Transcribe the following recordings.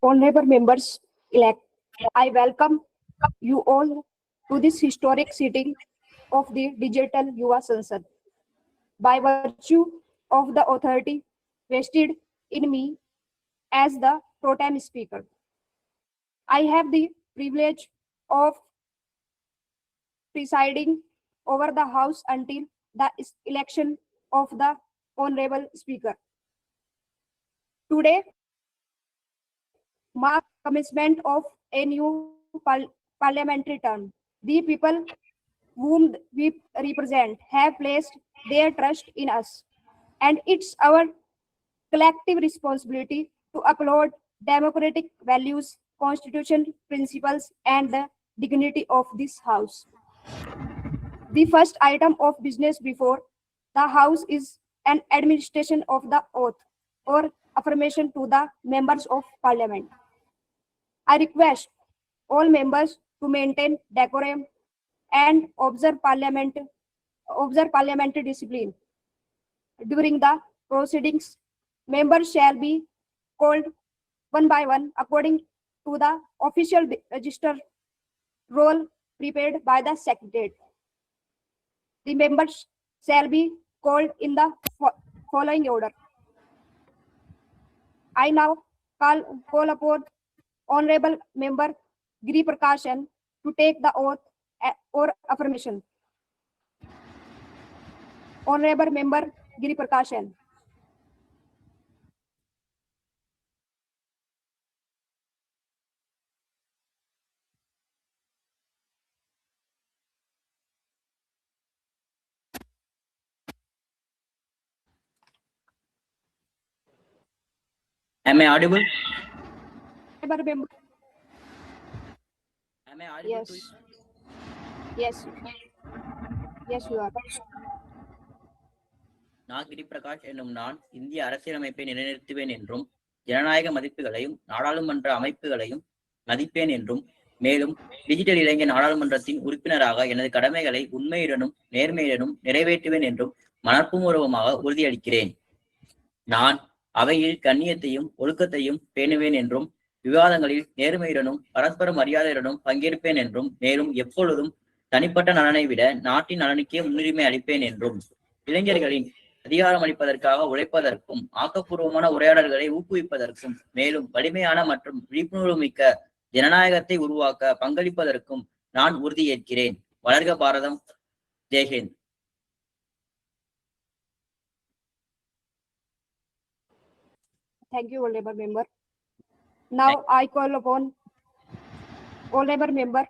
Honorable members elect, I welcome you all to this historic sitting of the Digital Yuva Sansad. By virtue of the authority vested in me as the pro tem speaker, I have the privilege of presiding over the House until the election of the Honorable Speaker. Today marks commencement of a new parliamentary term. The people whom we represent have placed their trust in us, and it's our collective responsibility to uphold democratic values, constitutional principles, and the dignity of this House. The first item of business before the House is an administration of the oath or affirmation to the members of Parliament. I request all members to maintain decorum and observe parliamentary discipline. During the proceedings, members shall be called one by one according to the official register roll prepared by the Secretariat. The members shall be called in the following order. I now call upon Honorable Member Giri Prakashan to take the oath or affirmation. Honorable Member Giri Prakashan. Am I audible? Member. Am I audible Yes. to you? Yes. Yes, you are. நான் கிரி பிரகாஷ் என்னும் நான் இந்திய அரசியலமைப்பை நிலைநிறுத்துவேன் என்றும் ஜனநாயக மதிப்புகளையும் நாடாளுமன்ற அமைப்புகளையும் மதிப்பேன் என்றும் மேலும் டிஜிட்டல் இளைஞர் நாடாளுமன்றத்தின் உறுப்பினராக எனது கடமைகளை உண்மையுடனும் நேர்மையுடனும் நிறைவேற்றுவேன் என்றும் மனப்பூர்வமாக உறுதியளிக்கிறேன். நான் அவையில் கண்ணியத்தையும் ஒழுக்கத்தையும் பேணுவேன் என்றும் விவாதங்களில் நேர்மையுடனும் பரஸ்பர மரியாதையுடனும் பங்கேற்பேன் என்றும் மேலும் எப்பொழுதும் தனிப்பட்ட நலனை விட நாட்டின் நலனுக்கே முன்னுரிமை அளிப்பேன் என்றும் இளைஞர்களின் அதிகாரம் அளிப்பதற்காக உழைப்பதற்கும் ஆக்கப்பூர்வமான உரையாடல்களை ஊக்குவிப்பதற்கும் மேலும் வலிமையான மற்றும் விழிப்புணர்வு மிக்க ஜனநாயகத்தை உருவாக்க பங்களிப்பதற்கும் நான் உறுதியேற்கிறேன். வளர்க பாரதம். ஜெய்ஹிந்த். Thank you, Honorable Member. Now I call upon Honorable Member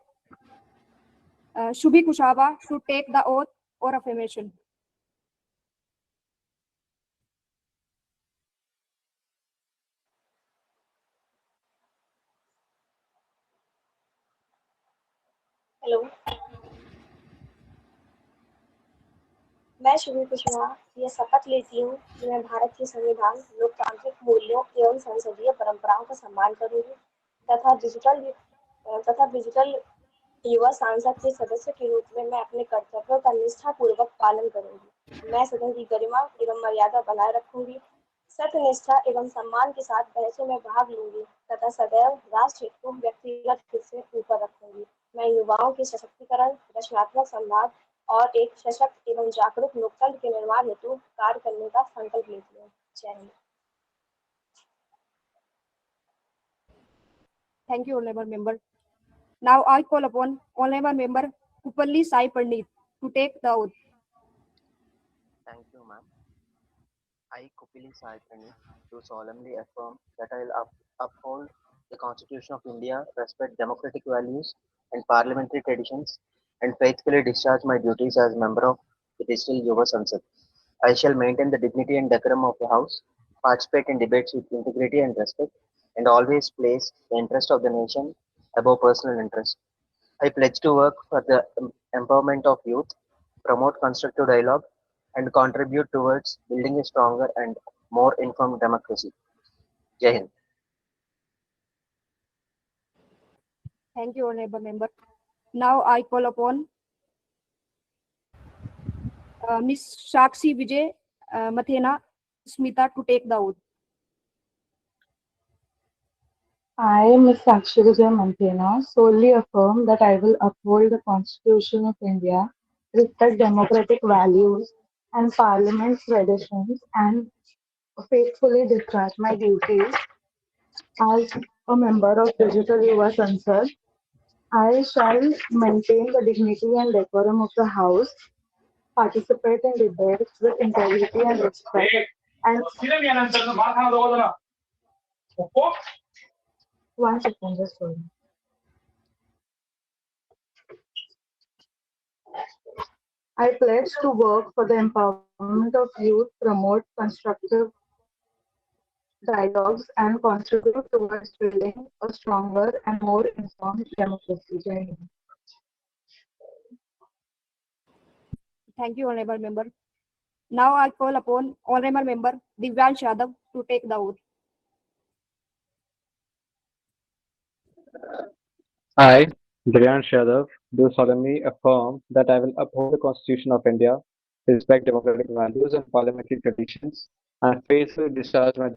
Shubhi Kushaba to take the oath or affirmation. Hello, मैं शुभी कुशवाहा यह शपथ लेती हूँ कि मैं भारत के संविधान, लोकतांत्रिक मूल्यों एवं संसदीय परंपराओं का सम्मान करूंगी तथा डिजिटल युवा सांसद के सदस्य के रूप में मैं अपने कर्तव्यों का निष्ठापूर्वक पालन करूंगी। मैं सदन की गरिमा एवं मर्यादा बनाए रखूंगी, सत्यनिष्ठा एवं सम्मान के साथ बहसों में भाग लूंगी तथा सदैव राष्ट्र हित को व्यक्तिगत हित से ऊपर रखूंगी। मैं युवाओं के सशक्तिकरण, रचनात्मक संवाद और एक सशक्त एवं जागरूक लोकतंत्र के निर्माण हेतु कार्य करने का संकल्प लेती हूँ। जय Hind. Thank you, Honorable Member. Now I call upon Honorable Member Kupalli Sai Pandit to take the oath. Thank you, ma'am. I, Kupili Sai Pandit, do solemnly affirm that I will uphold the Constitution of India, respect democratic values and parliamentary traditions, and faithfully discharge my duties as member of the Digital Yuva Sansad. I shall maintain the dignity and decorum of the House, participate in debates with integrity and respect, and always place the interest of the nation above personal interest. I pledge to work for the empowerment of youth, promote constructive dialogue, and contribute towards building a stronger and more informed democracy. Jai Hind. Thank you, Honorable Member. Now I call upon Ms. Shakshi Vijay Mathena Smita to take the oath. I, Ms. Sakshi Vijay Manthena, solemnly affirm that I will uphold the Constitution of India, respect democratic values and Parliament's traditions, and faithfully discharge my duties as a member of Digital Yuva Sansad. I shall maintain the dignity and decorum of the House, participate in debates with integrity and respect, and one second, just hold on. I pledge to work for the empowerment of youth, promote constructive dialogues, and contribute towards building a stronger and more informed democracy. Jai Hind. Thank you, honorable member. Now I call upon honorable member Divyansh Yadav to take the oath. I, Dhiryansh Yadav, do solemnly affirm that I will uphold the Constitution of India, respect democratic values and parliamentary traditions, and faithfully discharge my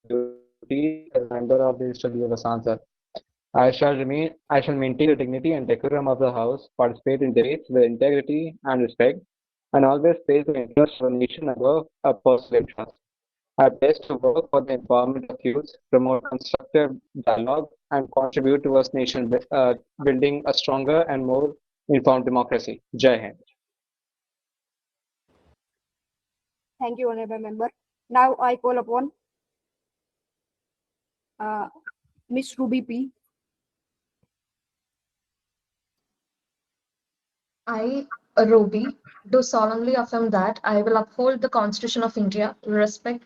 duties as a member of the Digital Yuva Sansad. I shall maintain the dignity and decorum of the House, participate in debates with integrity and respect, and always place the interests of the nation above a personal interest. I pledge to work for the empowerment of youth, promote constructive dialogue, and contribute towards nation building a stronger and more informed democracy. Jai Hind. Thank you, honorable member. Now I call upon uh, Miss Ruby P. I, Ruby, do solemnly affirm that I will uphold the Constitution of India, respect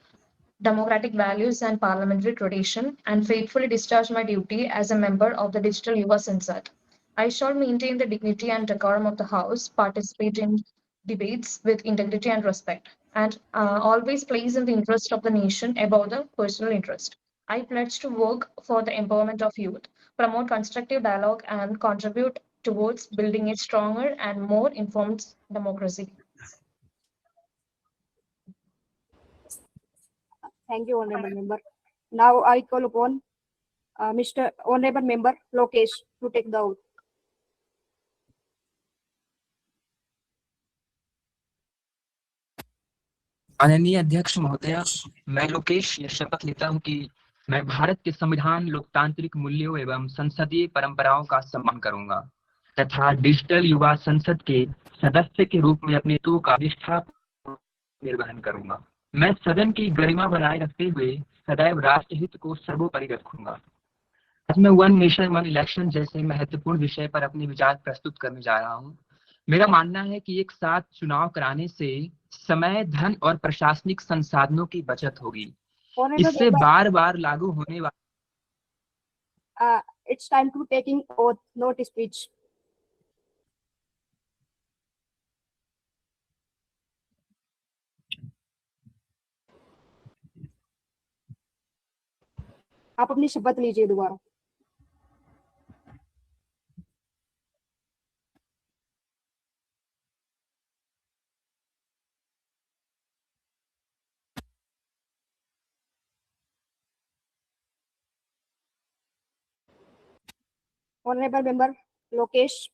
democratic values and parliamentary tradition, and faithfully discharge my duty as a member of the Digital Yuva Sansad. I shall maintain the dignity and decorum of the House, participate in debates with integrity and respect, and always place in the interest of the nation above the personal interest. I pledge to work for the empowerment of youth, promote constructive dialogue, and contribute towards building a stronger and more informed democracy. Thank you, honorable member. Now I call upon Mr. Honorable member Lokesh to take the oath. माननीय अध्यक्ष महोदया, मैं लोकेश यह शपथ लेता हूं कि मैं भारत के संविधान, लोकतांत्रिक मूल्यों एवं संसदीय परंपराओं का सम्मान करूंगा तथा डिजिटल युवा संसद के सदस्य के रूप में अपने दायित्वों का निष्ठापूर्वक निर्वहन करूंगा। मैं सदन की गरिमा बनाए रखते हुए सदैव राष्ट्रहित को सर्वोपरि रखूंगा। आज मैं वन नेशन वन इलेक्शन जैसे महत्वपूर्ण विषय पर अपने विचार प्रस्तुत करने जा रहा हूं। मेरा मानना है कि एक साथ चुनाव कराने से समय, धन और प्रशासनिक संसाधनों की बचत होगी। Honorable इससे member, बार बार लागू होने वाले it's time to taking oath, not speech. आप अपनी शपथ लीजिए दोबारा। Honorable member Lokesh.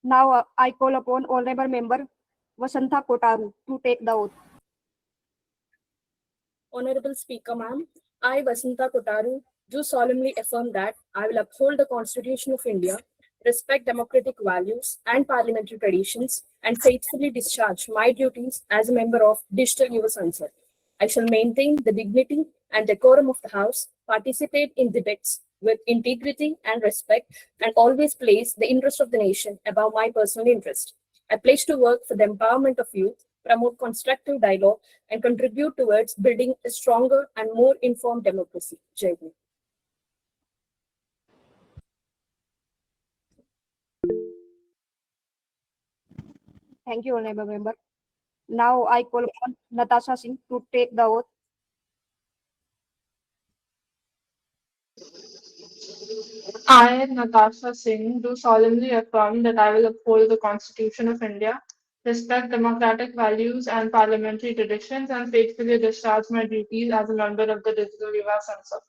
Now I call upon honorable member Vasantha Kotaru to take the oath. Honorable Speaker, ma'am, I, Vasantha Kotaru, do solemnly affirm that I will uphold the Constitution of India, respect democratic values and parliamentary traditions, and faithfully discharge my duties as a member of Digital Yuva Sansad. I shall maintain the dignity and decorum of the House, participate in debates with integrity and respect, and always place the interest of the nation above my personal interest. I pledge to work for the empowerment of youth, promote constructive dialogue, and contribute towards building a stronger and more informed democracy. Jai Hind. Thank you, honorable member. Now I call upon Natasha Singh to take the oath. I, Natasha Singh, do solemnly affirm that I will uphold the Constitution of India, respect democratic values and parliamentary traditions, and faithfully discharge my duties as a member of the Digital Yuva Sansad.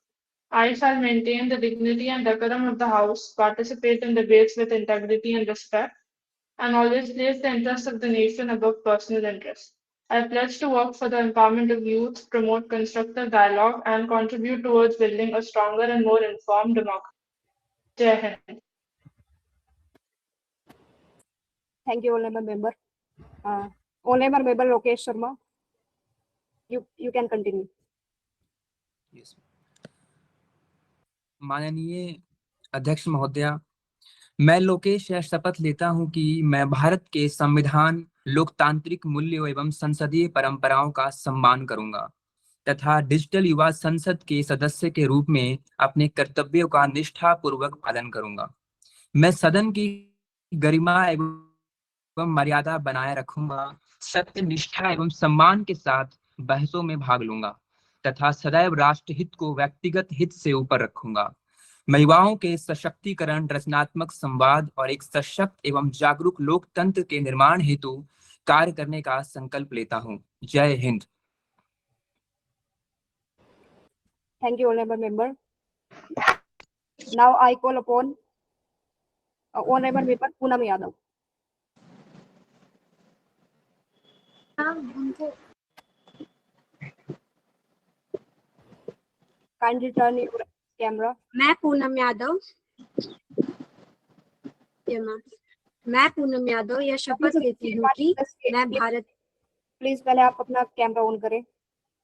I shall maintain the dignity and decorum of the House, participate in debates with integrity and respect, and always place the interests of the nation above personal interests. I pledge to work for the empowerment of youth, promote constructive dialogue, and contribute towards building a stronger and more informed democracy. Jai Hind. Thank you, honorable member. Honorable member Lokesh Sharma, you can continue. Yes. माननीय अध्यक्ष महोदया, मैं लोकेश यह शपथ लेता हूं कि मैं भारत के संविधान, लोकतांत्रिक मूल्यों एवं संसदीय परंपराओं का सम्मान करूंगा तथा डिजिटल युवा संसद के सदस्य के रूप में अपने कर्तव्यों का निष्ठापूर्वक पालन करूंगा। मैं सदन की गरिमा एवं मर्यादा बनाए रखूंगा, सत्य, निष्ठा एवं सम्मान के साथ बहसों में भाग लूंगा तथा सदैव राष्ट्रहित को व्यक्तिगत हित से ऊपर रखूंगा। मैं युवाओं के सशक्तिकरण, रचनात्मक संवाद और एक सशक्त एवं जागरूक लोकतंत्र के निर्माण हेतु कार्य करने का संकल्प लेता हूं। जय Hind. Thank you, honorable member. Now I call upon honorable member Poonam Yadav. Kindly turn your camera. मैं पूनम यादव मैं पूनम यादव यह शपथ लेती हूँ कि मैं भारत। प्लीज पहले आप अपना कैमरा ऑन करें,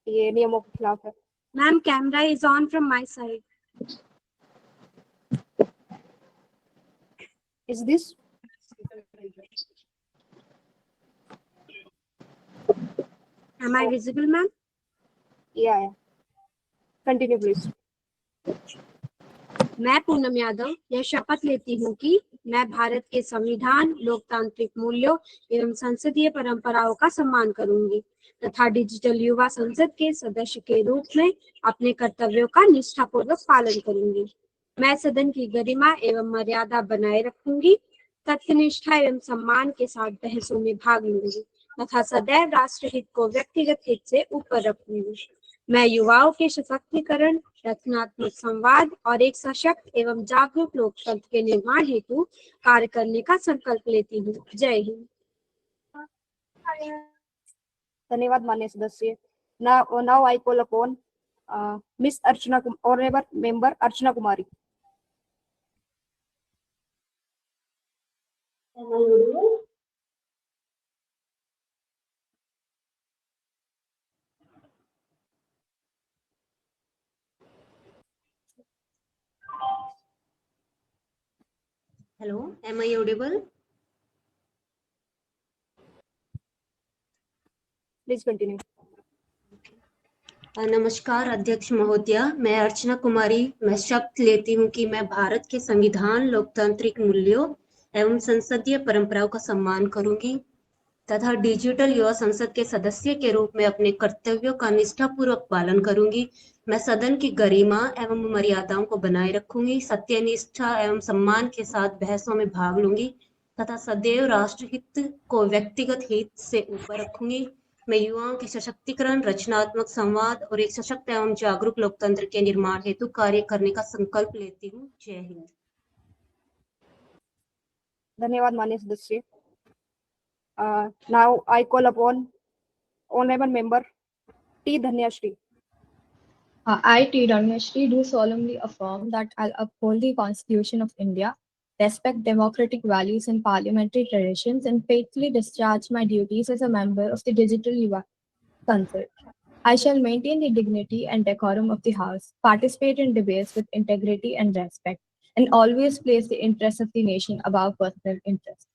ये नियमों के खिलाफ है। Ma'am, camera is on from my side. Is this? Am I visible, ma'am? Yeah. Continue, please. मैं पूनम यादव यह शपथ लेती हूँ कि मैं भारत के संविधान, लोकतांत्रिक मूल्यों एवं संसदीय परंपराओं का सम्मान करूंगी तथा डिजिटल युवा संसद के सदस्य के रूप में अपने कर्तव्यों का निष्ठापूर्वक पालन करूंगी। मैं सदन की गरिमा एवं मर्यादा बनाए रखूंगी, तथ्यनिष्ठा एवं सम्मान के साथ बहसों में भाग लूंगी तथा सदैव राष्ट्रहित को व्यक्तिगत हित से ऊपर रखूंगी। मैं युवाओं के सशक्तिकरण, रचनात्मक संवाद और एक सशक्त एवं जागरूक लोकतंत्र के निर्माण हेतु कार्य करने का संकल्प लेती हूँ। जय हिंद। धन्यवाद माननीय सदस्य। Now I call upon Miss Archana, honorable member Archana Kumari. Hello, am I audible? Please continue. नमस्कार अध्यक्ष महोदया, मैं अर्चना कुमारी मैं शपथ लेती हूँ कि मैं भारत के संविधान, लोकतांत्रिक मूल्यों एवं संसदीय परंपराओं का सम्मान करूंगी तथा डिजिटल युवा संसद के सदस्य के रूप में अपने कर्तव्यों का निष्ठापूर्वक पालन करूंगी। मैं सदन की गरिमा एवं मर्यादाओं को बनाए रखूंगी, सत्यनिष्ठा एवं सम्मान के साथ बहसों में भाग लूंगी तथा सदैव राष्ट्रहित को व्यक्तिगत हित से ऊपर रखूंगी। मैं युवाओं के सशक्तिकरण, रचनात्मक संवाद और एक सशक्त एवं जागरूक लोकतंत्र के निर्माण हेतु कार्य करने का संकल्प लेती हूँ। जय हिंद। धन्यवाद माननीय सदस्य। Now I call upon honorable member T. Dhanyashri. I, T. Dhanyashri, do solemnly affirm that I'll uphold the Constitution of India, respect democratic values and parliamentary traditions, and faithfully discharge my duties as a member of the Digital Yuva Sansad. I shall maintain the dignity and decorum of the House, participate in debates with integrity and respect, and always place the interests of the nation above personal interests.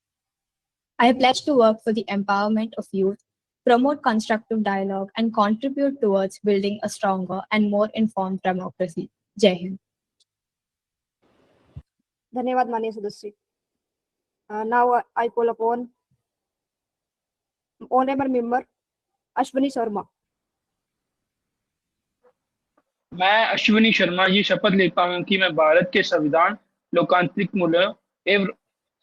I pledge to work for the empowerment of youth, promote constructive dialogue, and contribute towards building a stronger and more informed democracy. Jai Hind. धन्यवाद माननीय सदस्य। Now I call upon honorable member Ashwini Sharma. मैं अश्विनी शर्मा ये शपथ लेता हूं कि मैं भारत के संविधान, लोकतांत्रिक मूल्यों एवं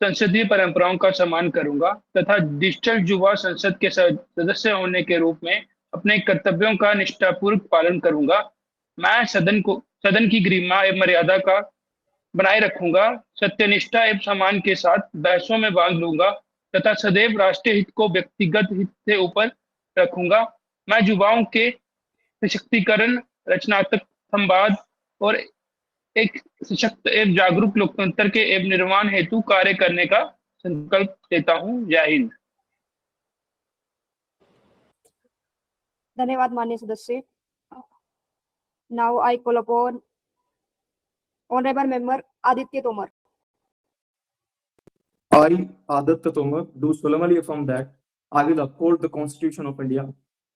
संसदीय परंपराओं का सम्मान करूंगा तथा डिजिटल युवा संसद के सदस्य होने के रूप में अपने कर्तव्यों का निष्ठापूर्वक पालन करूंगा। मैं सदन की गरिमा एवं मर्यादा का बनाए रखूंगा, सत्यनिष्ठा एवं सम्मान के साथ बहसों में भाग लूंगा तथा सदैव राष्ट्रीय हित को व्यक्तिगत हित से ऊपर रखूंगा। मैं युवाओं के सशक्तिकरण, रचनात्मक संवाद और एक सशक्त एवं जागरूक लोकतंत्र के एवं निर्माण हेतु कार्य करने का संकल्प लेता हूँ। जय हिंद। धन्यवाद माननीय सदस्य। Now I call upon honourable member Aditya Tomar. I, Aditya Tomar, do solemnly affirm that I will uphold the Constitution of India,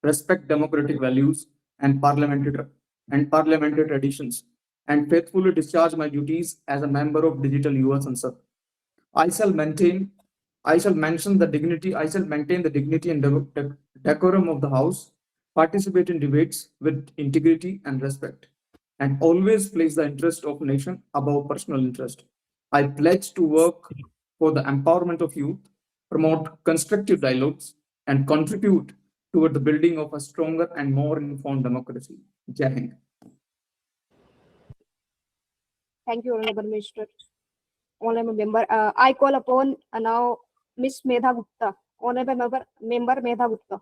respect democratic values and parliamentary traditions, and faithfully discharge my duties as a member of Digital Yuva Sansad. I shall maintain the dignity and decorum of the House, participate in debates with integrity and respect, and always place the interest of nation above personal interest. I pledge to work for the empowerment of youth, promote constructive dialogues, and contribute toward the building of a stronger and more informed democracy. Jai Hind. Thank you, Honorable Minister. Honorable Member, I call upon now Miss Medha Gupta. Honorable Member Medha Gupta.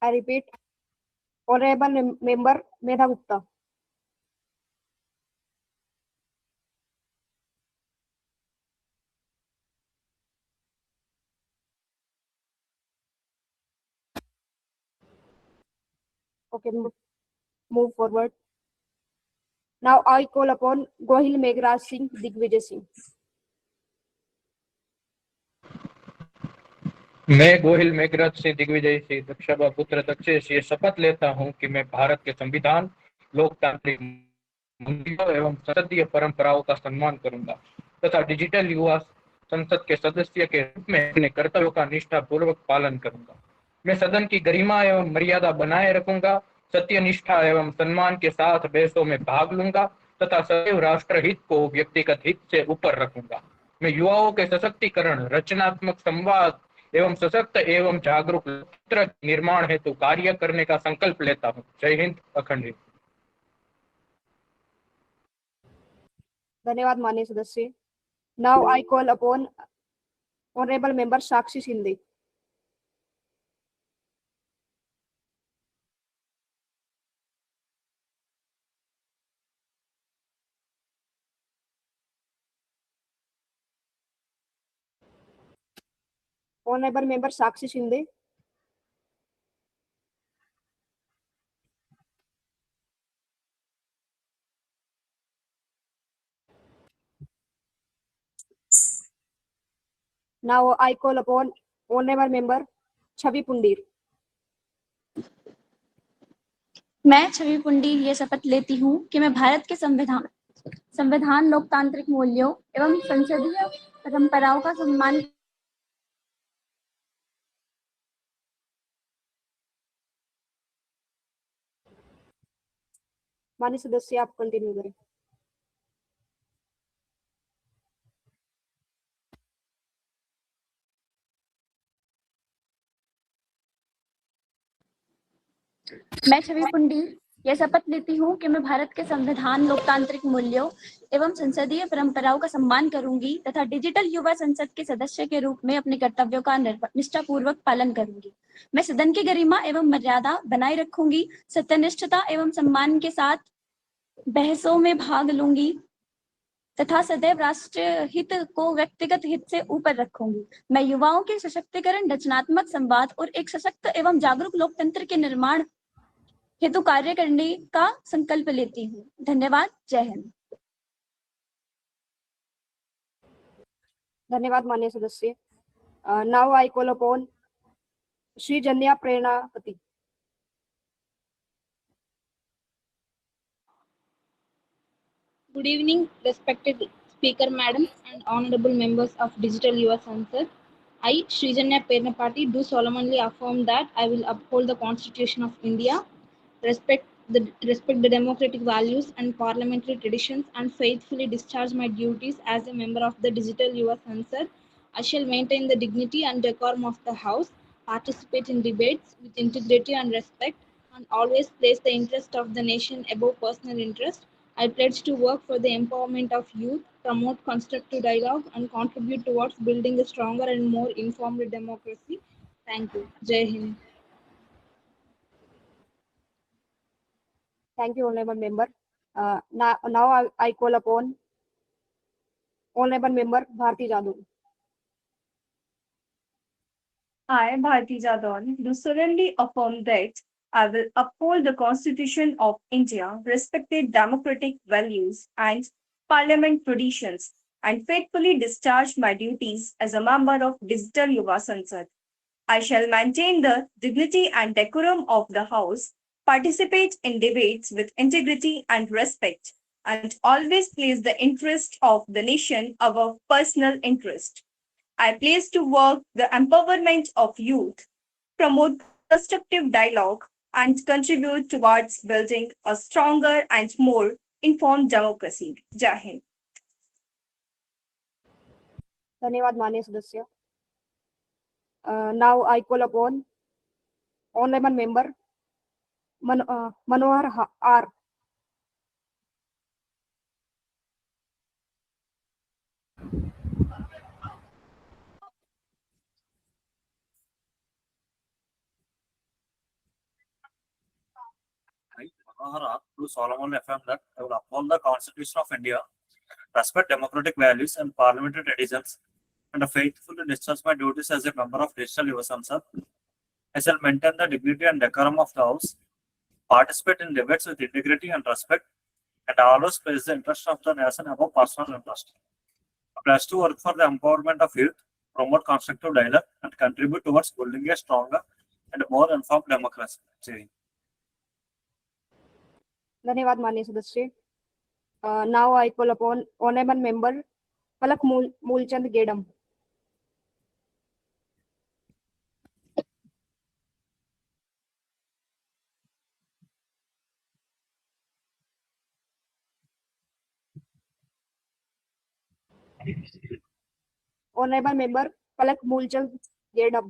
I repeat, Honorable Member Medha Gupta. Okay, move forward. Now I call upon Gohil Meghraj Singh Digvijay Singh. मैं गोहिल मेघराज सिंह दिग्विजय सिंह दक्षाबा पुत्र दक्षेश ये शपथ लेता हूं कि मैं भारत के संविधान, लोकतांत्रिक मूल्यों एवं संसदीय परंपराओं का सम्मान करूंगा तथा डिजिटल युवा संसद के सदस्य के रूप में अपने कर्तव्यों का निष्ठापूर्वक पालन करूंगा। मैं सदन की गरिमा एवं मर्यादा बनाए रखूंगा, सत्यनिष्ठा एवं सम्मान के साथ बहसों में भाग लूंगा तथा सदैव राष्ट्रहित को व्यक्तिगत हित से ऊपर रखूंगा। मैं युवाओं के सशक्तिकरण, रचनात्मक संवाद एवं सशक्त एवं जागरूक लोकतंत्र निर्माण हेतु कार्य करने का संकल्प लेता हूँ। जय हिंद, अखंड हिंद। धन्यवाद माननीय सदस्य। Now I call upon honourable member Sakshi Shinde. Honorable Member Sakshi Shinde. Now I call upon Honorable Member Chavi Pundir. मैं छवि पुंडीर ये शपथ लेती हूँ कि मैं भारत के संविधान, लोकतांत्रिक मूल्यों एवं संसदीय परंपराओं का सम्मान माननीय सदस्य आप कंटिन्यू करें। मैं छवि पुंडीर यह शपथ लेती हूँ कि मैं भारत के संविधान, लोकतांत्रिक मूल्यों एवं संसदीय परंपराओं का सम्मान करूंगी तथा डिजिटल युवा संसद के सदस्य के रूप में अपने कर्तव्यों का निष्ठापूर्वक पालन करूंगी। मैं सदन की गरिमा एवं मर्यादा बनाए रखूंगी, सत्यनिष्ठता एवं सम्मान के साथ बहसों में भाग लूंगी तथा सदैव राष्ट्रीय हित को व्यक्तिगत हित से ऊपर रखूंगी। मैं युवाओं के सशक्तिकरण, रचनात्मक संवाद और एक सशक्त एवं जागरूक लोकतंत्र के निर्माण हेतु कार्य करने का संकल्प लेती हूँ। धन्यवाद। जय हिंद। धन्यवाद माननीय सदस्य। Now I call upon Shri Janya Preranapati. Good evening, respected Speaker Madam and honorable members of Digital Yuva Sansad, I, Srijanya Pernapati, do solemnly affirm that I will uphold the Constitution of India, respect the democratic values and parliamentary traditions, and faithfully discharge my duties as a member of the Digital Yuva Sansad. I shall maintain the dignity and decorum of the House, participate in debates with integrity and respect, and always place the interest of the nation above personal interest. I pledge to work for the empowerment of youth, promote constructive dialogue, and contribute towards building a stronger and more informed democracy. Thank you. Jai Hind. Thank you, honorable member. Now I call upon honorable member Bharti Jadhav. I, Bharti Jadhav, do solemnly affirm that I will uphold the Constitution of India, respect democratic values and parliament traditions, and faithfully discharge my duties as a member of Digital Yuva Sansad. I shall maintain the dignity and decorum of the House, participate in debates with integrity and respect, and always place the interest of the nation above personal interest. I place to work the empowerment of youth, promote constructive dialogue, and contribute towards building a stronger and more informed democracy. Jai Hind. धन्यवाद माननीय सदस्य. Now I call upon honorable member Manohar R. I, Manohar, do solemnly affirm that I will uphold the Constitution of India, respect democratic values and parliamentary traditions, and faithfully discharge my duties as a member of Digital Yuva Sansad. I shall maintain the dignity and decorum of the House, participate in debates with integrity and respect, and always place the interest of the nation above personal interest. I pledge to work for the empowerment of youth, promote constructive dialogue, and contribute towards building a stronger and more informed democracy. धन्यवाद माननीय सदस्य. Now I call upon honorable member Palak Moolchand Gedam. Honorable member Palak Moolchand Gedam.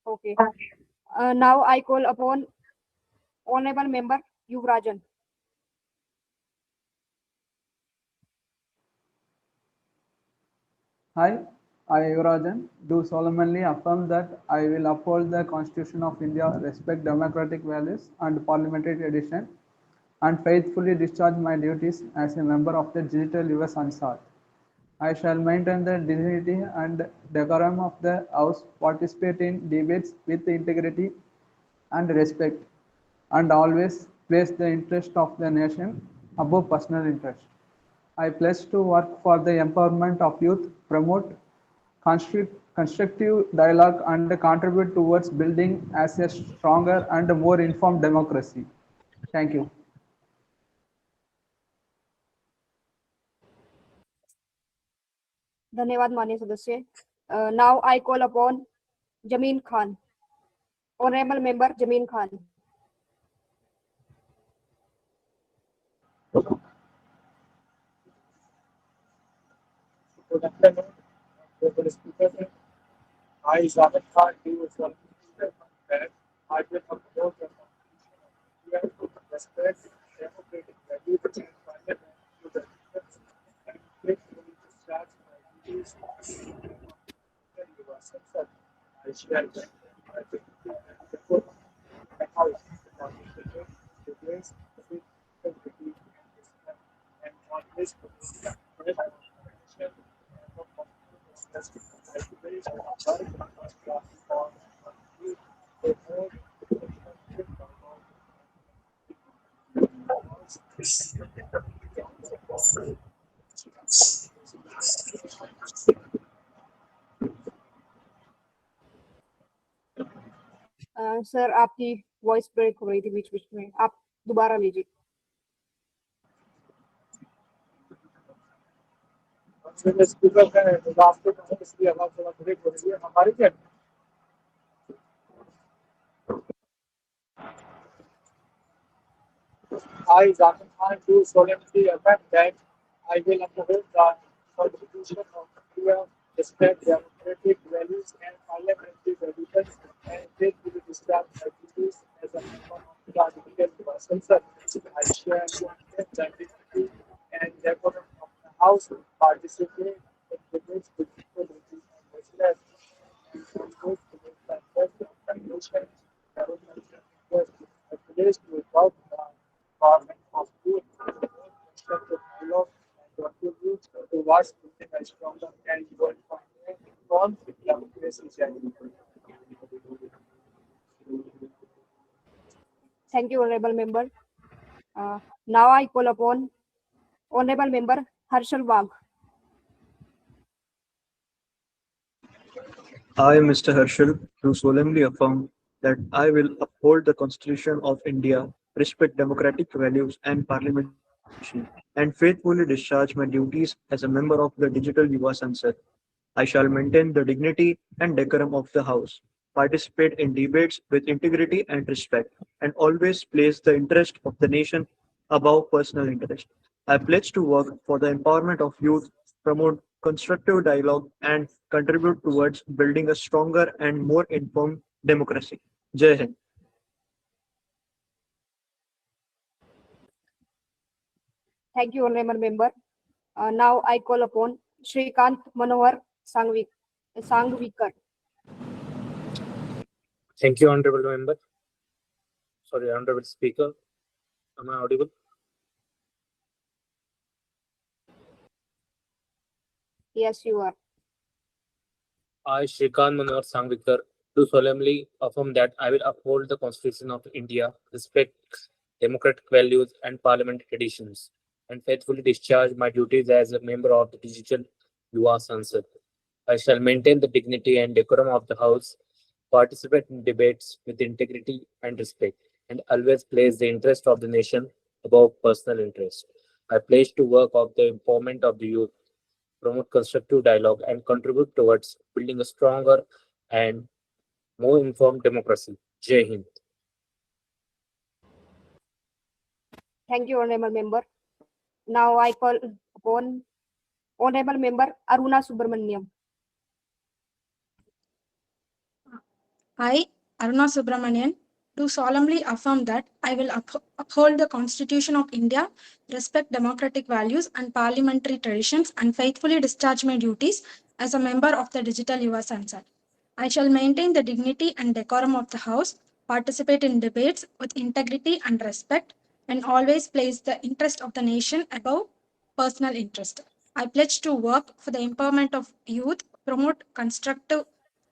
Okay. Now I call upon honorable member Yuvarajan. Hi, I, Yuvarajan, do solemnly affirm that I will uphold the Constitution of India, respect democratic values and parliamentary tradition, and faithfully discharge my duties as a member of the Digital Yuva Sansad. I shall maintain the dignity and decorum of the House, participate in debates with integrity and respect, and always place the interest of the nation above personal interest. I pledge to work for the empowerment of youth, promote constructive dialogue, and contribute towards building as a stronger and more informed democracy. Thank you. धन्यवाद माननीय सदस्य. Now I call upon Jameen Khan. Honorable member Jameen Khan. Good afternoon, honorable speaker. I, Zaman Khan, do solemnly that I will uphold the Constitution of India, respect democratic values and parliamentary traditions, and faithfully discharge my duties as a member of the Yuva Sansad. I shall maintain my dignity and decorum in the House, participate in debates with integrity and respect, and always promote the interest sir आपकी voice break हो रही थी बीच बीच में, आप दोबारा लीजिए। मेरे speaker का रास्ते में हूँ, इसलिए आवाज थोड़ा ब्रेक हो रही है हमारी क्या। I, Zakir Khan, do solemnly affirm that I will uphold the Constitution of India, respect democratic values and parliamentary traditions, and faithfully discharge my duties as a member of the Article Sansan. I share the dignity and decorum of the House, participate in debates with equality and respect, and contribute to the success of the nation, government, and industry. I pledge to without the Government of youth, constructive dialogue, and contribute towards building a stronger and more informed democracy. Thank you, honorable member. Now I call upon honorable member Harshal Wagh. I, Mr. Herschel, do solemnly affirm that I will uphold the Constitution of India, respect democratic values and parliamentary, and faithfully discharge my duties as a member of the Digital Yuva Sansad. I shall maintain the dignity and decorum of the House, participate in debates with integrity and respect, and always place the interest of the nation above personal interest. I pledge to work for the empowerment of youth, promote constructive dialogue, and contribute towards building a stronger and more informed democracy. Jai Hind. Thank you, honorable member. Now I call upon Shrikant Manohar Sangvikar. Thank you, Honorable Member. Sorry, Honorable Speaker. Am I audible? Yes, you are. I, Shrikant Manohar Sangvikar, do solemnly affirm that I will uphold the Constitution of India, respect democratic values and parliamentary traditions, and faithfully discharge my duties as a member of the Digital Yuva Sansad. I shall maintain the dignity and decorum of the House, participate in debates with integrity and respect, and always place the interest of the nation above personal interest. I pledge to work of the empowerment of the youth, promote constructive dialogue, and contribute towards building a stronger and more informed democracy. Jai Hind. Thank you, honorable member. Now I call upon honorable member Aruna Subramaniam. I, Aruna Subramanian, do solemnly affirm that I will uphold the Constitution of India, respect democratic values and parliamentary traditions, and faithfully discharge my duties as a member of the Digital Yuva Sansad. I shall maintain the dignity and decorum of the House, participate in debates with integrity and respect, and always place the interest of the nation above personal interest. I pledge to work for the empowerment of youth, promote constructive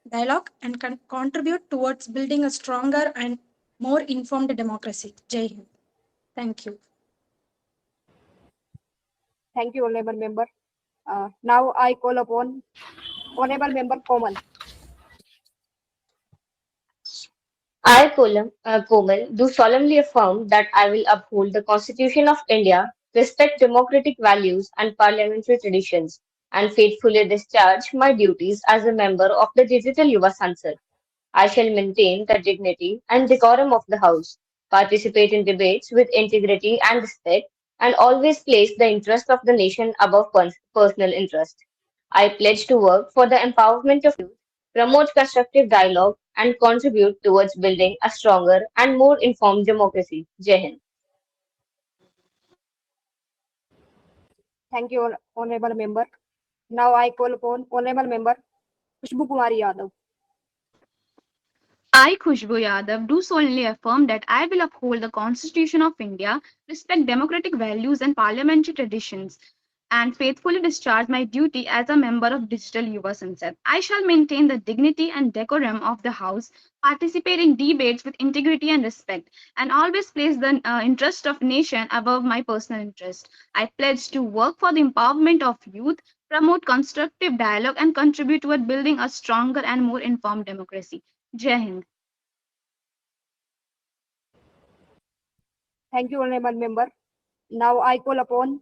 dialogue, and contribute towards building a stronger and more informed democracy. Jai Hind. Thank you. Thank you, honorable member. Now I call upon honorable member Komal. I, Komal, do solemnly affirm that I will uphold the Constitution of India, respect democratic values and parliamentary traditions, and faithfully discharge my duties as a member of the Digital Yuva Sansad. I shall maintain the dignity and decorum of the House, participate in debates with integrity and respect, and always place the interest of the nation above personal interest. I pledge to work for the empowerment of youth, promote constructive dialogue, and contribute towards building a stronger and more informed democracy. Jai Hind. Thank you, honorable member. Now I call upon honorable member Khushbu Kumari Yadav. I, Khushbu Yadav, do solemnly affirm that I will uphold the Constitution of India, respect democratic values and parliamentary traditions, and faithfully discharge my duty as a member of Digital Yuva Sansad. I shall maintain the dignity and decorum of the House, participate in debates with integrity and respect, and always place the interest of nation above my personal interest. I pledge to work for the empowerment of youth, promote constructive dialogue, and contribute toward building a stronger and more informed democracy. Jai Hind. Thank you, honorable member. Now I call upon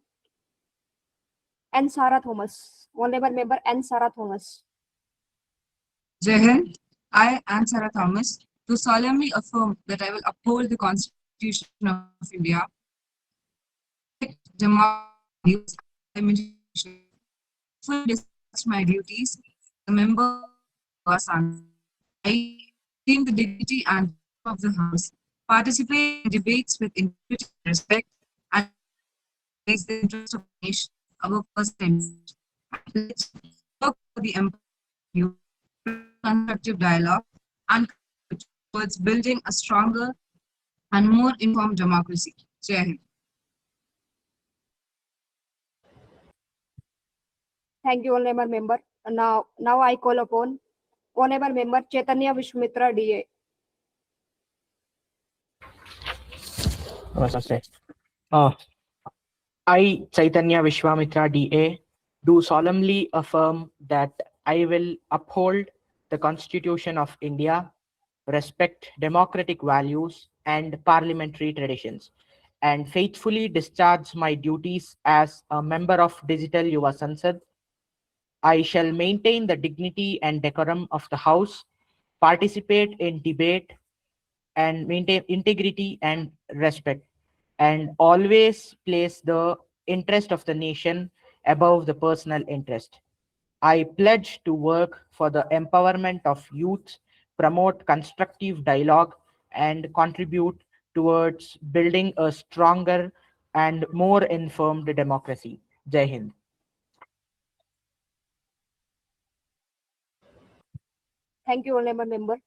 N. Sarah Thomas. Honorable member N. Sarah Thomas. Jai Hind. I, Anne Sarah Thomas, do solemnly affirm that I will uphold the Constitution of India, democracy, fully discharge my duties as a member of Assam. I retain the dignity and of the House, participate in debates with integrity and respect, and raise the interest of the nation above personal interest. And pledge to work for the empire of youth, constructive dialogue, and towards building a stronger and more informed democracy. Jai Hind. Thank you, honorable member. Now I call upon honorable member Chaitanya Vishwamitra DA. Namaste. I, Chaitanya Vishwamitra DA, do solemnly affirm that I will uphold the Constitution of India, respect democratic values and parliamentary traditions, and faithfully discharge my duties as a member of Digital Yuva Sansad. I shall maintain the dignity and decorum of the House, participate in debate, and maintain integrity and respect, and always place the interest of the nation above the personal interest. I pledge to work for the empowerment of youth, promote constructive dialogue, and contribute towards building a stronger and more informed democracy. Jai Hind. Thank you, honorable member.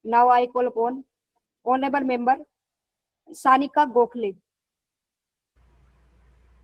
Now I call upon honorable member Sanika Gokhale.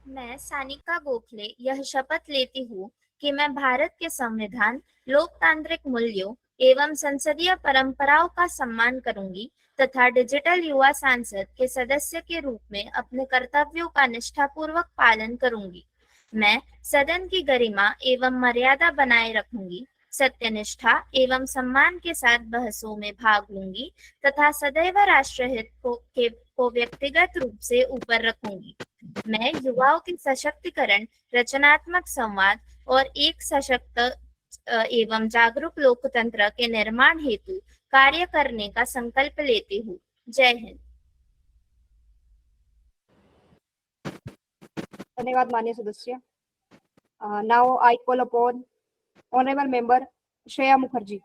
मैं सानिका गोखले यह शपथ लेती हूँ कि मैं भारत के संविधान, लोकतांत्रिक मूल्यों एवं संसदीय परंपराओं का सम्मान करूंगी तथा डिजिटल युवा सांसद के सदस्य के रूप में अपने कर्तव्यों का निष्ठापूर्वक पालन करूंगी। मैं सदन की गरिमा एवं मर्यादा बनाए रखूंगी, सत्यनिष्ठा एवं सम्मान के साथ बहसों में भाग लूंगी तथा सदैव राष्ट्रहित को व्यक्तिगत रूप से ऊपर रखूंगी। मैं युवाओं के सशक्तिकरण, रचनात्मक संवाद और एक सशक्त एवं जागरूक लोकतंत्र के निर्माण हेतु कार्य करने का संकल्प लेती हूँ। जय हिंद। धन्यवाद माननीय सदस्य। Now I call upon honorable member Shreya Mukherjee.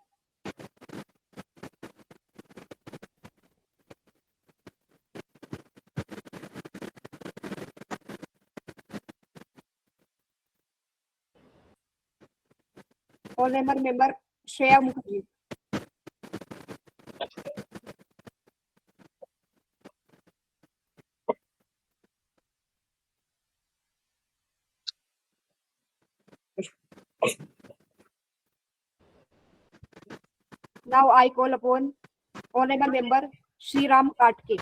Honorable member Shreya Mukherjee. Now I call upon honorable member Shriram Katke.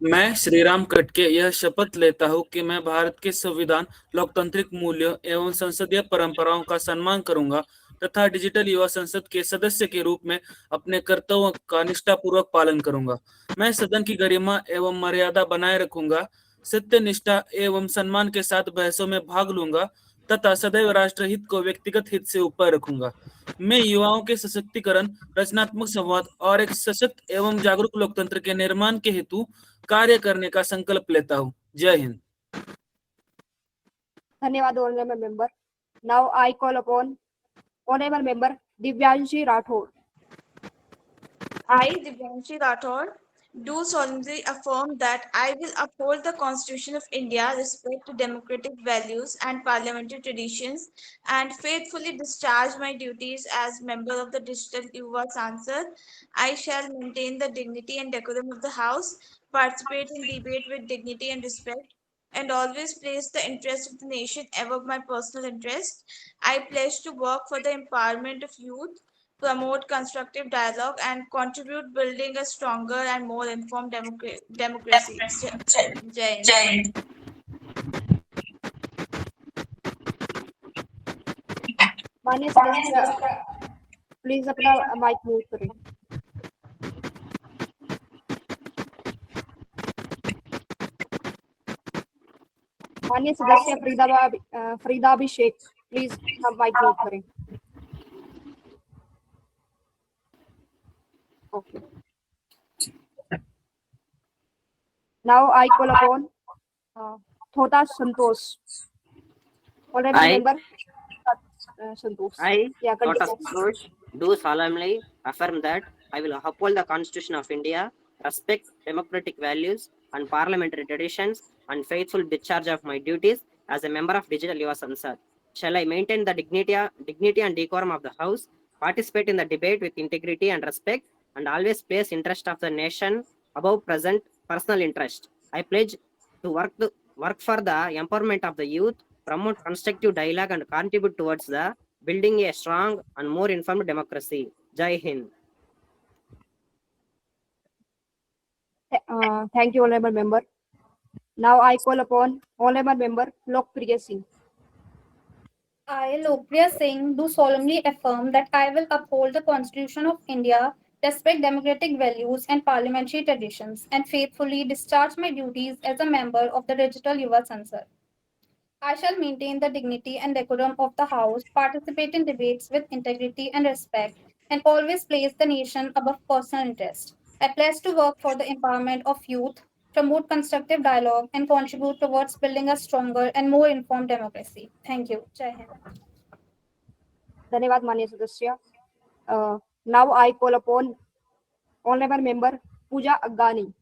मैं श्रीराम कटके यह शपथ लेता हूँ कि मैं भारत के संविधान, लोकतांत्रिक मूल्यों एवं संसदीय परंपराओं का सम्मान करूंगा तथा डिजिटल युवा संसद के सदस्य के रूप में अपने कर्तव्यों का निष्ठापूर्वक पालन करूंगा। मैं सदन की गरिमा एवं मर्यादा बनाए रखूंगा, सत्यनिष्ठा एवं सम्मान के साथ बहसों में भाग लूंगा तथा सदैव राष्ट्रहित को व्यक्तिगत हित से ऊपर रखूंगा। मैं युवाओं के सशक्तिकरण, रचनात्मक संवाद और एक सशक्त एवं जागरूक लोकतंत्र के निर्माण के हेतु कार्य करने का संकल्प लेता हूँ। जय हिंद। धन्यवाद honorable member. Now I call upon honorable member Divyanshi Rathod. I, Divyanshi Rathod, do solemnly affirm that I will uphold the Constitution of India, respect democratic values and parliamentary traditions, and faithfully discharge my duties as member of the Digital Yuva Sansad. I shall maintain the dignity and decorum of the House, participate in debate with dignity and respect, and always place the interest of the nation above my personal interest. I pledge to work for the empowerment of youth, promote constructive dialogue, and contribute building a stronger and more informed democracy. Jai Hind. माननीय सदस्य please अपना mic mute करें। माननीय सदस्य Farida Sheikh, please हम mic mute करें। Okay, now I call upon Thotta Santosh, honourable member Santosh. I, Yeah, Tota continue. Santosh, do solemnly affirm that I will uphold the Constitution of India, respect democratic values and parliamentary traditions, and faithful discharge of my duties as a member of Digital Yuva Sansad. Shall I maintain the dignity and decorum of the House, participate in the debate with integrity and respect, and always place interest of the nation above present personal interest? I pledge to work for the empowerment of the youth, promote constructive dialogue, and contribute towards the building a strong and more informed democracy. Jai Hind. Thank you, honorable member. Now I call upon honorable member Lokpriya Singh. I, Lokpriya Singh, do solemnly affirm that I will uphold the Constitution of India, respect democratic values and parliamentary traditions, and faithfully discharge my duties as a member of the Digital Yuva Sansad. I shall maintain the dignity and decorum of the House, participate in debates with integrity and respect, and always place the nation above personal interest. I pledge to work for the empowerment of youth, promote constructive dialogue, and contribute towards building a stronger and more informed democracy. Thank you. Jai Hind. धन्यवाद माननीय सदस्य। Now I call upon honorable member Pooja Aggani.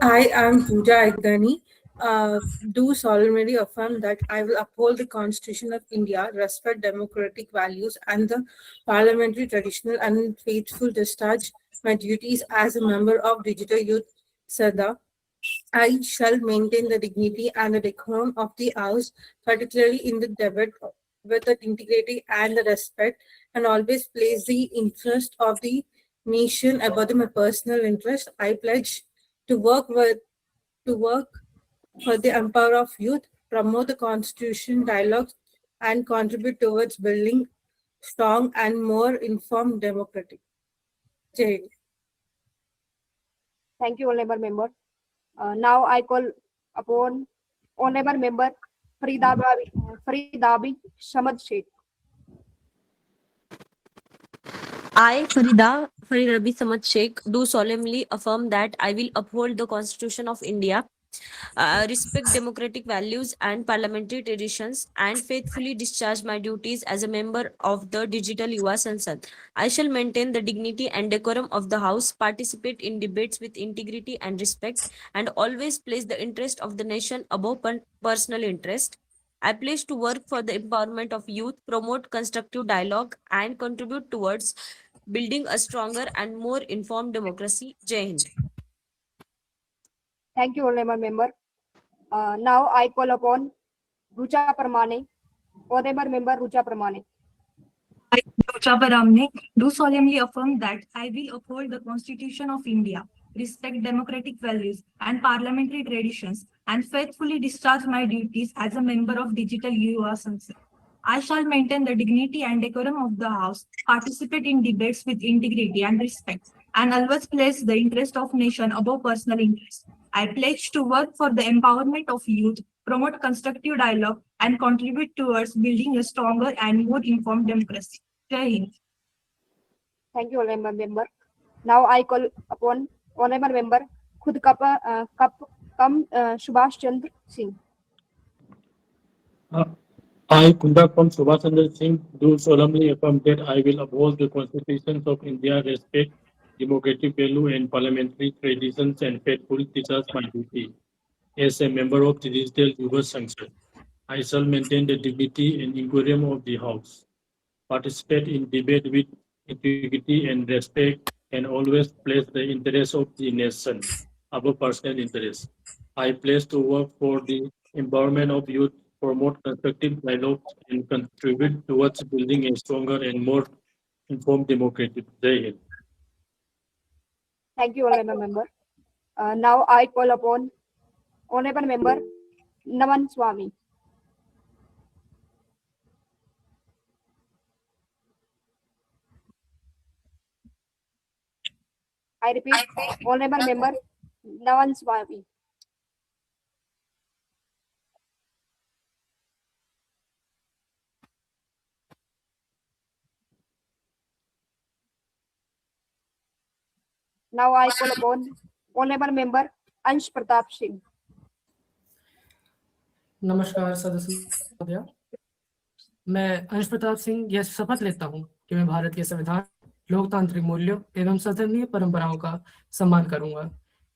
I am Pooja Aggani. Do solemnly affirm that I will uphold the Constitution of India, respect democratic values and the parliamentary traditional and faithful discharge my duties as a member of Digital Youth Sada. I shall maintain the dignity and the decorum of the House, particularly in the debate with the integrity and the respect, and always place the interest of the nation above my personal interest. I pledge to work for the empower of youth, promote the constitution dialogues, and contribute towards building strong and more informed democratic. Jai Hind. Thank you, honorable member. Now I call upon honorable member Faridabi Samad Sheikh. I, Faridabi Samad Sheikh, do solemnly affirm that I will uphold the Constitution of India, respect democratic values and parliamentary traditions, and faithfully discharge my duties as a member of the Digital Yuva Sansad. I shall maintain the dignity and decorum of the House, participate in debates with integrity and respect, and always place the interest of the nation above personal interest. I pledge to work for the empowerment of youth, promote constructive dialogue, and contribute towards building a stronger and more informed democracy. Jai Hind. Thank you, honorable member. Now I call upon Rucha Parmane, honorable member Rucha Parmane. I, Rucha Paramane, do solemnly affirm that I will uphold the Constitution of India, respect democratic values and parliamentary traditions, and faithfully discharge my duties as a member of Digital Yuva Sansad. I shall maintain the dignity and decorum of the House, participate in debates with integrity and respect, and always place the interest of nation above personal interest. I pledge to work for the empowerment of youth, promote constructive dialogue, and contribute towards building a stronger and more informed democracy. Jai Hind. Thank you, honorable member. Now I call upon honorable member Khud Kam Subhash Chandra Singh. I, Kundakam Subhash Chandra Singh, do solemnly affirm that I will uphold the constitutions of India, respect democratic value and parliamentary traditions, and faithfully discharge my duty as a member of the Digital Yuva Sansad. I shall maintain the dignity and decorum of the House, participate in debate with integrity and respect, and always place the interests of the nation above personal interests. I pledge to work for the empowerment of youth, promote constructive dialogue, and contribute towards building a stronger and more informed democratic. Jai Hind. Thank you, honorable member. Now I call upon honorable member Naman Swami. I repeat, honorable member Naman Swami. Now I call upon honorable member Ansh Pratap Singh. नमस्कार सदस्य महोदया, मैं अंश प्रताप सिंह यह शपथ लेता हूं कि मैं भारत के संविधान, लोकतांत्रिक मूल्यों एवं सदनीय परंपराओं का सम्मान करूंगा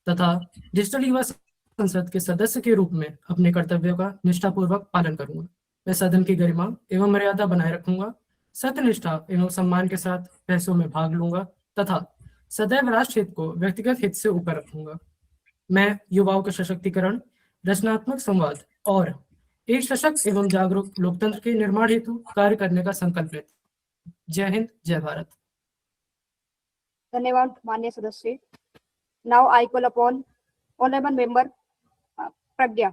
तथा डिजिटल युवा संसद के सदस्य के रूप में अपने कर्तव्यों का निष्ठापूर्वक पालन करूंगा। मैं सदन की गरिमा एवं मर्यादा बनाए रखूंगा, सत्यनिष्ठा एवं सम्मान के साथ बहसों में भाग लूंगा तथा सदैव राष्ट्र हित को व्यक्तिगत हित से ऊपर रखूंगा। मैं युवाओं के सशक्तिकरण, रचनात्मक संवाद और एक सशक्त एवं जागरूक लोकतंत्र के निर्माण हेतु कार्य करने का संकल्प लेता हूं। जय हिंद, जय भारत। धन्यवाद माननीय सदस्य। Now I call upon honorable member Pragya.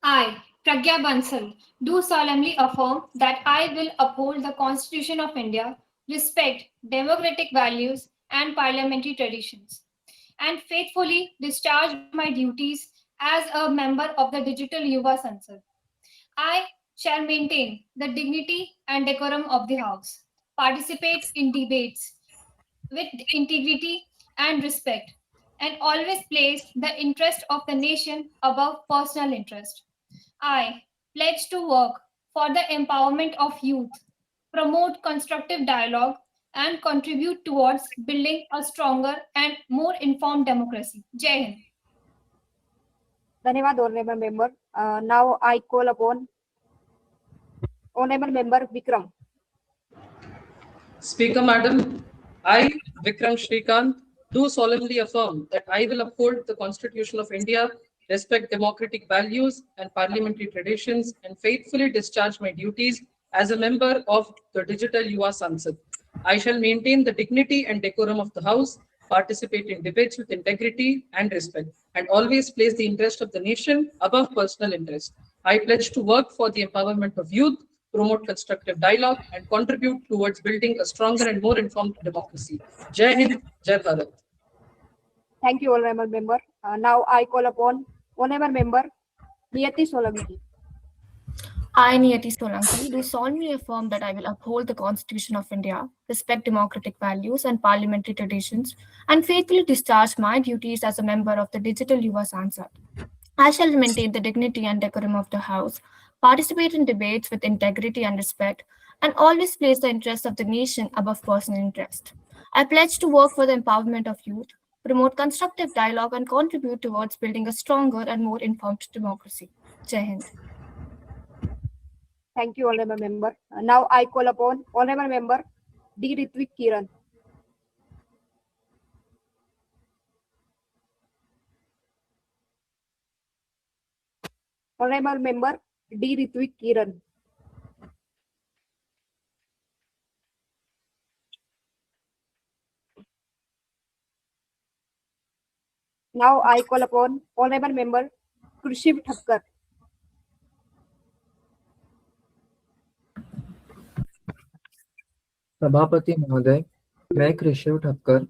I, Pragya Bansal, do solemnly affirm that I will uphold the Constitution of India, respect democratic values and parliamentary traditions, and faithfully discharge my duties as a member of the Digital Yuva Sansad. I shall maintain the dignity and decorum of the House, participate in debates with integrity and respect, and always place the interest of the nation above personal interest. I pledge to work for the empowerment of youth, promote constructive dialogue, and contribute towards building a stronger and more informed democracy. Jai Hind. धन्यवाद honorable member. Now I call upon honorable member Vikram. Speaker Madam, I, Vikram Shrikant, do solemnly affirm that I will uphold the Constitution of India, respect democratic values and parliamentary traditions, and faithfully discharge my duties as a member of the Digital Yuva Sansad. I shall maintain the dignity and decorum of the House, participate in debates with integrity and respect, and always place the interest of the nation above personal interest. I pledge to work for the empowerment of youth, promote constructive dialogue, and contribute towards building a stronger and more informed democracy. Jai Hind, Jai Bharat. Thank you, honorable member. Now I call upon honorable member Niyati Solanki. I, Niyati Solanki, do solemnly affirm that I will uphold the Constitution of India, respect democratic values and parliamentary traditions, and faithfully discharge my duties as a member of the Digital Yuva Sansad. I shall maintain the dignity and decorum of the House, participate in debates with integrity and respect, and always place the interests of the nation above personal interest. I pledge to work for the empowerment of youth, promote constructive dialogue, and contribute towards building a stronger and more informed democracy. Jai Hind. Thank you, honorable member. Now I call upon honorable member D. Ritvik Kiran. Honorable member D. Ritvik Kiran. Now I call upon honorable member Krishiv Thakkar. सभापति महोदय, मैं कृषिव ठक्कर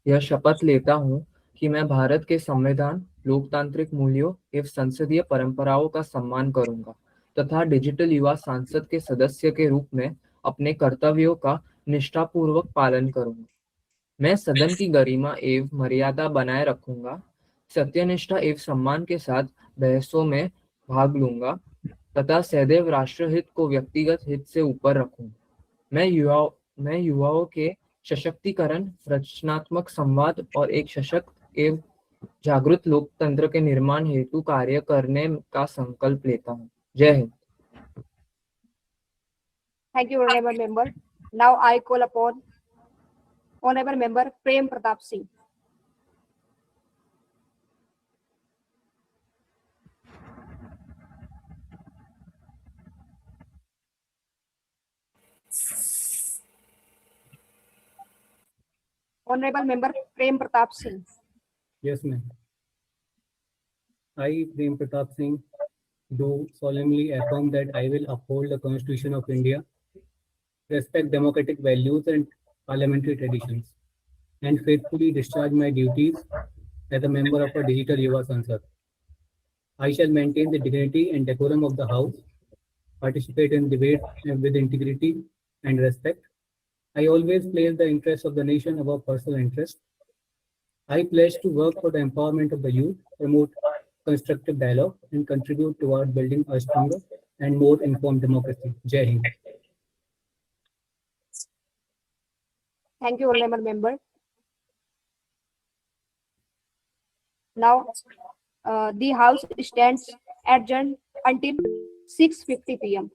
यह शपथ लेता हूं कि मैं भारत के संविधान, लोकतांत्रिक मूल्यों एवं संसदीय परंपराओं का सम्मान करूंगा तथा डिजिटल युवा सांसद के सदस्य के रूप में अपने कर्तव्यों का निष्ठापूर्वक पालन करूंगा। मैं सदन की गरिमा एवं मर्यादा बनाए रखूंगा, सत्यनिष्ठा एवं सम्मान के साथ बहसों में भाग लूंगा तथा सदैव राष्ट्रहित को व्यक्तिगत हित से ऊपर रखूंगा। मैं युवाओं के सशक्तिकरण, रचनात्मक संवाद और एक सशक्त एवं जागरूक लोकतंत्र के निर्माण हेतु कार्य करने का संकल्प लेता हूं। जय Hind. Thank you, honorable member. Now I call upon honorable member Prem Pratap Singh. Honorable member Prem Pratap Singh. Yes, ma'am. I, Prem Pratap Singh, do solemnly affirm that I will uphold the Constitution of India, respect democratic values and parliamentary traditions, and faithfully discharge my duties as a member of a Digital Yuva Sansad. I shall maintain the dignity and decorum of the House, participate in debates with integrity and respect, I always place the interests of the nation above personal interest. I pledge to work for the empowerment of the youth, promote constructive dialogue, and contribute toward building a stronger and more informed democracy. Jai Hind. Thank you, honorable member. Now, the House stands adjourned until 6:50 p.m.